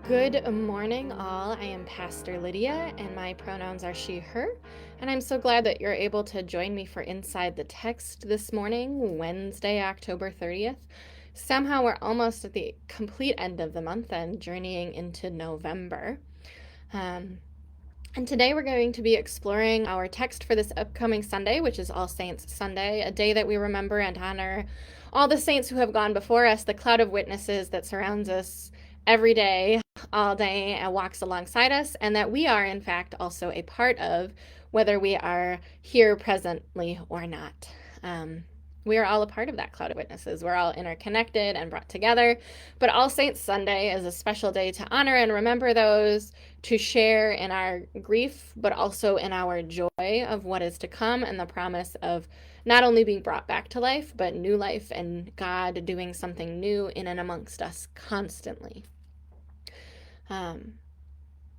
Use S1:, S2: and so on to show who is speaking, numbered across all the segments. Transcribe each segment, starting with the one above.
S1: Good morning, all. I am Pastor Lydia, and my pronouns are she, her. And I'm so glad that you're able to join me for Inside the Text this morning, Wednesday, October 30th. Somehow we're almost at the complete end of the month and journeying into November. And today we're going to be exploring our text for this upcoming Sunday, which is All Saints Sunday, a day that we remember and honor all the saints who have gone before us, the cloud of witnesses that surrounds us every day, all day, and walks alongside us, and that we are, in fact, also a part of, whether we are here presently or not. We are all a part of that cloud of witnesses. We're all interconnected and brought together. But All Saints Sunday is a special day to honor and remember those, to share in our grief, but also in our joy of what is to come and the promise of not only being brought back to life, but new life and God doing something new in and amongst us constantly.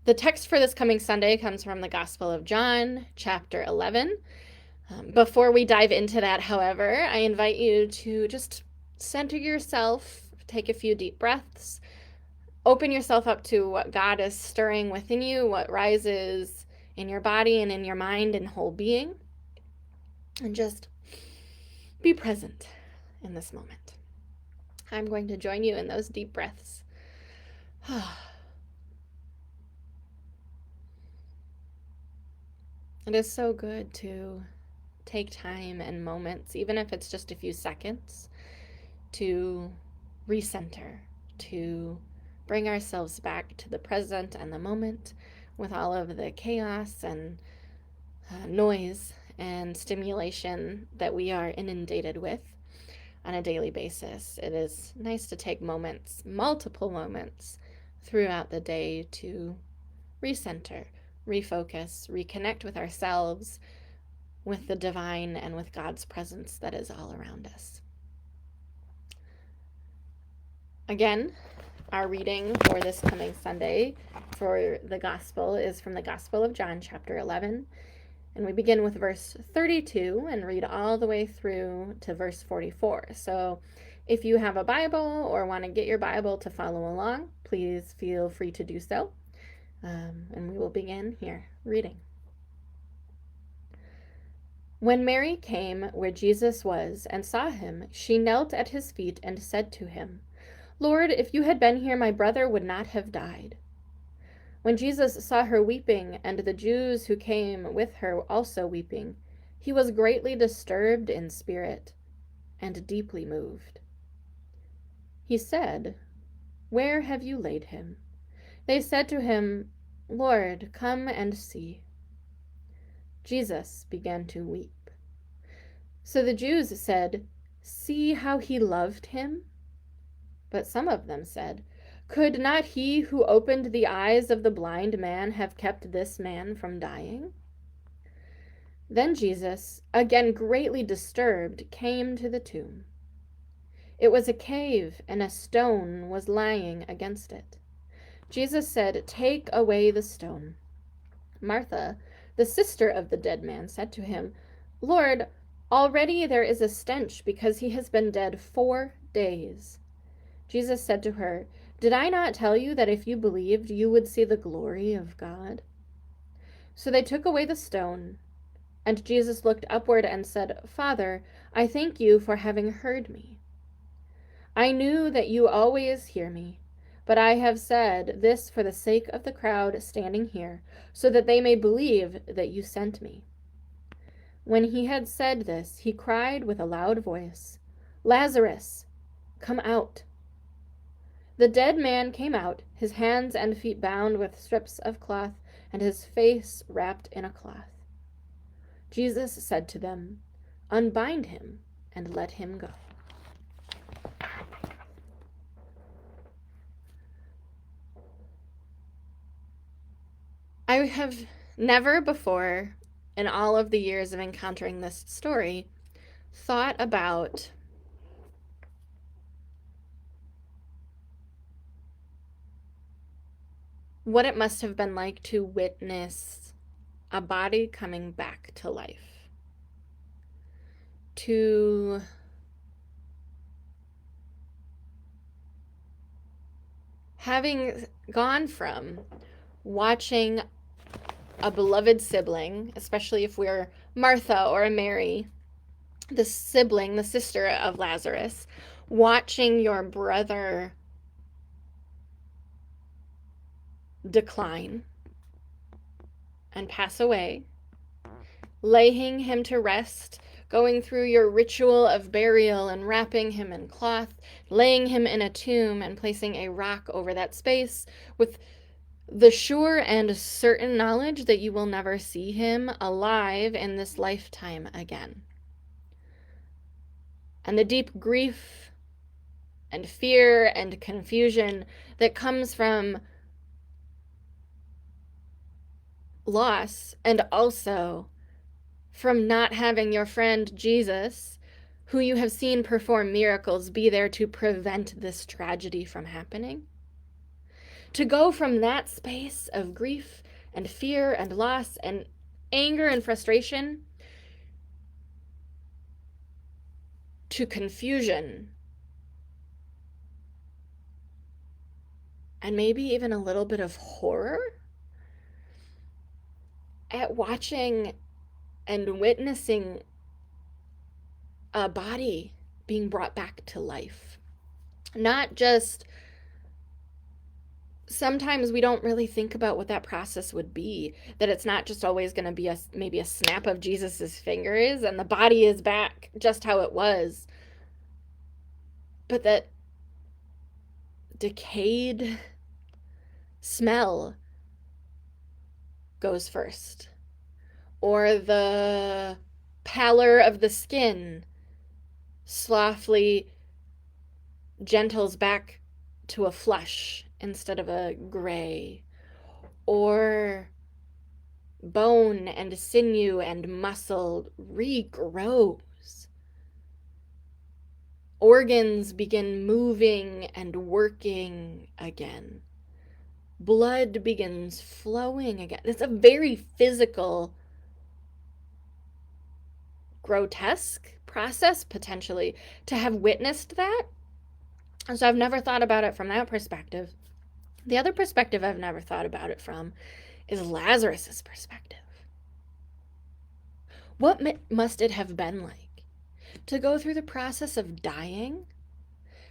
S1: The text for this coming Sunday comes from the Gospel of John, chapter 11. Before we dive into that, however, I invite you to just center yourself, take a few deep breaths, open yourself up to what God is stirring within you, what rises in your body and in your mind and whole being, and just be present in this moment. I'm going to join you in those deep breaths. It is so good to take time and moments, even if it's just a few seconds, to recenter, to bring ourselves back to the present and the moment with all of the chaos and noise and stimulation that we are inundated with on a daily basis. It is nice to take moments, multiple moments throughout the day to recenter, refocus, reconnect with ourselves, with the divine, and with God's presence that is all around us. Again, our reading for this coming Sunday for the Gospel is from the Gospel of John, chapter 11. And we begin with verse 32 and read all the way through to verse 44. So if you have a Bible or want to get your Bible to follow along, please feel free to do so. And we will begin here reading. When Mary came where Jesus was and saw him, she knelt at his feet and said to him, "Lord, if you had been here, my brother would not have died." When Jesus saw her weeping, and the Jews who came with her also weeping, he was greatly disturbed in spirit and deeply moved. He said, "Where have you laid him?" They said to him, "Lord, come and see." Jesus began to weep. So the Jews said, "See how he loved him?" But some of them said, "Could not he who opened the eyes of the blind man have kept this man from dying?" Then Jesus, again greatly disturbed, came to the tomb. It was a cave, and a stone was lying against it. Jesus said, "Take away the stone." Martha, the sister of the dead man, said to him, "Lord, already there is a stench because he has been dead 4 days." Jesus said to her, "Did I not tell you that if you believed, you would see the glory of God?" So they took away the stone, and Jesus looked upward and said, "Father, I thank you for having heard me. I knew that you always hear me, but I have said this for the sake of the crowd standing here, so that they may believe that you sent me." When he had said this, he cried with a loud voice, "Lazarus, come out." The dead man came out, his hands and feet bound with strips of cloth, and his face wrapped in a cloth. Jesus said to them, "Unbind him and let him go." I have never before, in all of the years of encountering this story, thought about what it must have been like to witness a body coming back to life, to having gone from watching a beloved sibling, especially if we're Martha or Mary, the sibling, the sister of Lazarus, watching your brother decline and pass away, laying him to rest, going through your ritual of burial and wrapping him in cloth, laying him in a tomb and placing a rock over that space with the sure and certain knowledge that you will never see him alive in this lifetime again. And the deep grief and fear and confusion that comes from loss, and also from not having your friend Jesus, who you have seen perform miracles, be there to prevent this tragedy from happening. To go from that space of grief and fear and loss and anger and frustration to confusion and maybe even a little bit of horror at watching and witnessing a body being brought back to life. Not just, sometimes we don't really think about what that process would be, that it's not just always going to be maybe a snap of Jesus's fingers and the body is back just how it was, but that decayed smell goes first, or the pallor of the skin softly gentles back to a flush instead of a gray, or bone and sinew and muscle regrows. Organs begin moving and working again. Blood begins flowing again. It's a very physical, grotesque process, potentially, to have witnessed that. And so I've never thought about it from that perspective. The other perspective I've never thought about it from is Lazarus's perspective. What must it have been like to go through the process of dying,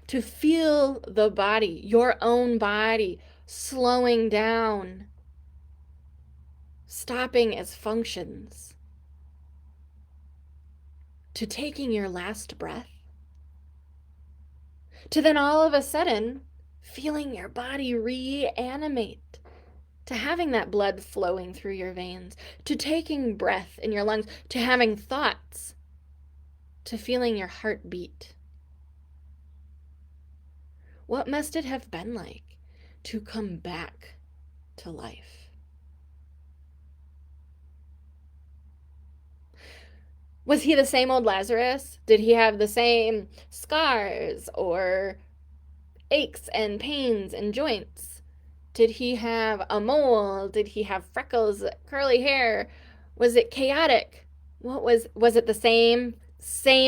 S1: to feel the body, your own body, slowing down, stopping its functions, to taking your last breath, to then all of a sudden feeling your body reanimate, to having that blood flowing through your veins, to taking breath in your lungs, to having thoughts, to feeling your heart beat. What must it have been like to come back to life? Was he the same old Lazarus? Did he have the same scars or aches and pains and joints? Did he have a mole? Did he have freckles, curly hair? Was it chaotic? What was it the same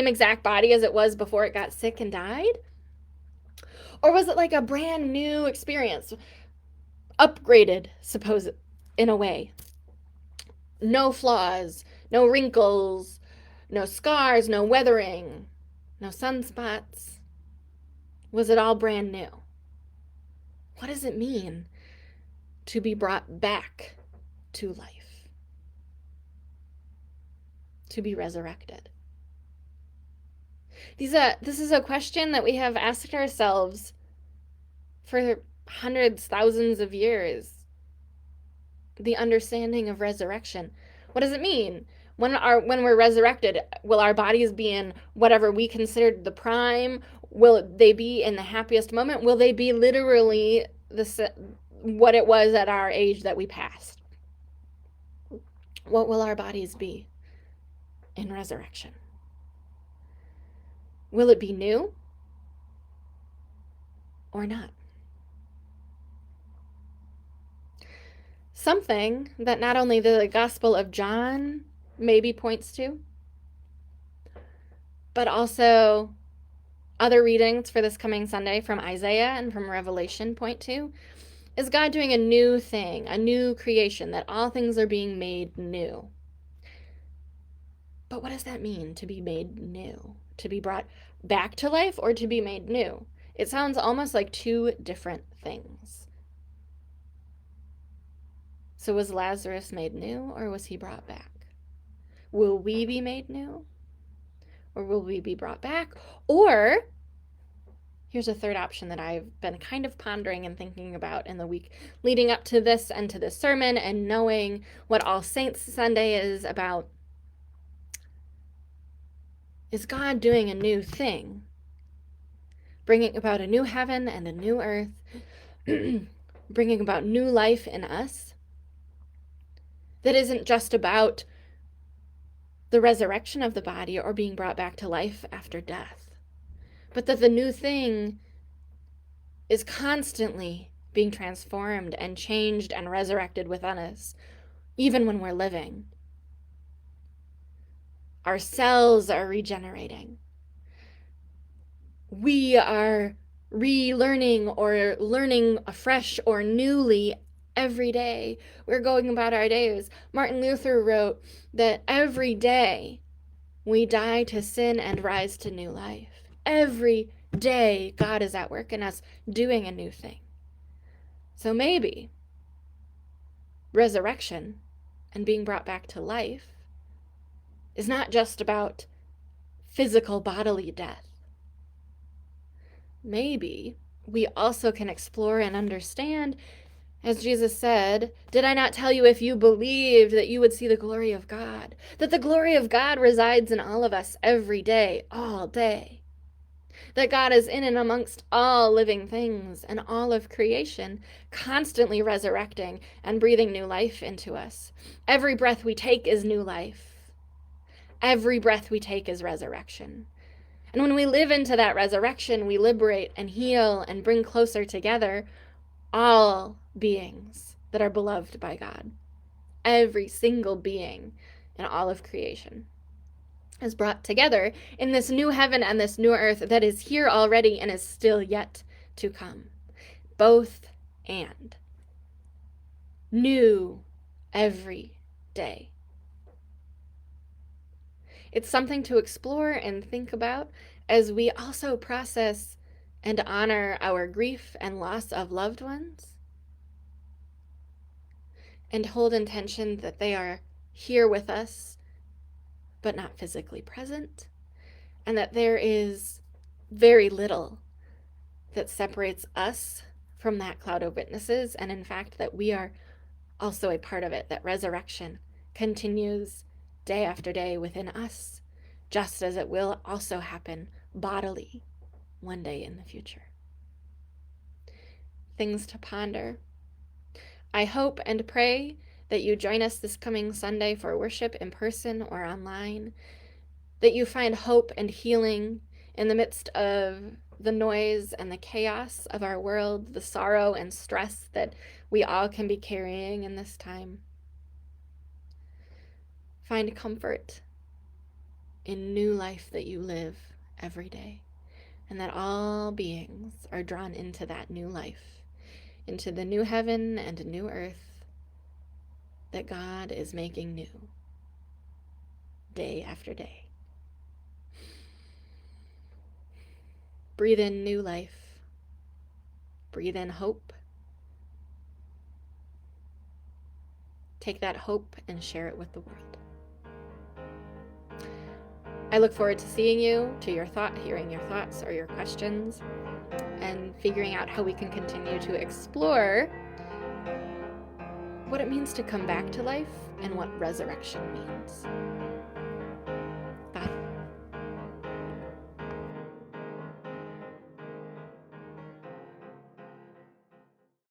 S1: exact body as it was before it got sick and died? Or was it like a brand new experience, upgraded, suppose, in a way? No flaws, no wrinkles, no scars, no weathering, no sunspots. Was it all brand new? What does it mean to be brought back to life? To be resurrected? This is a question that we have asked ourselves for hundreds, thousands of years. The understanding of resurrection. What does it mean? When we're resurrected, will our bodies be in whatever we considered the prime? Will they be in the happiest moment? Will they be literally what it was at our age that we passed? What will our bodies be in resurrection? Will it be new or not? Something that not only the Gospel of John maybe points to, but also Other readings for this coming Sunday from Isaiah and from Revelation point to is God doing a new thing, a new creation, that all things are being made new. But what does that mean, to be made new? To be brought back to life or to be made new? It sounds almost like two different things. So was Lazarus made new or was he brought back? Will we be made new? Or will we be brought back? Or here's a third option that I've been kind of pondering and thinking about in the week leading up to this and to this sermon, and knowing what All Saints Sunday is about. Is God doing a new thing? Bringing about a new heaven and a new earth, bringing about new life in us that isn't just about the resurrection of the body or being brought back to life after death, but that the new thing is constantly being transformed and changed and resurrected within us, even when we're living. Our cells are regenerating. We are relearning or learning afresh or newly every day. We're going about our days. Martin Luther wrote that every day we die to sin and rise to new life. Every day God is at work in us doing a new thing. So maybe resurrection and being brought back to life is not just about physical bodily death. Maybe we also can explore and understand, as Jesus said, "Did I not tell you, if you believed, that you would see the glory of God?" That the glory of God resides in all of us every day, all day. That God is in and amongst all living things and all of creation, constantly resurrecting and breathing new life into us. Every breath we take is new life. Every breath we take is resurrection. And when we live into that resurrection, we liberate and heal and bring closer together all beings that are beloved by God. Every single being in all of creation is brought together in this new heaven and this new earth that is here already and is still yet to come. Both and. New every day. It's something to explore and think about as we also process and honor our grief and loss of loved ones, and hold intention that they are here with us, but not physically present, and that there is very little that separates us from that cloud of witnesses, and in fact that we are also a part of it, that resurrection continues day after day within us, just as it will also happen bodily one day in the future. Things to ponder. I hope and pray that you join us this coming Sunday for worship in person or online, that you find hope and healing in the midst of the noise and the chaos of our world, the sorrow and stress that we all can be carrying in this time. Find comfort in new life that you live every day, and that all beings are drawn into that new life, into the new heaven and new earth that God is making new day after day. Breathe in new life. Breathe in hope. Take that hope and share it with the world. I look forward to seeing you, to hearing your thoughts or your questions, and figuring out how we can continue to explore what it means to come back to life and what resurrection means.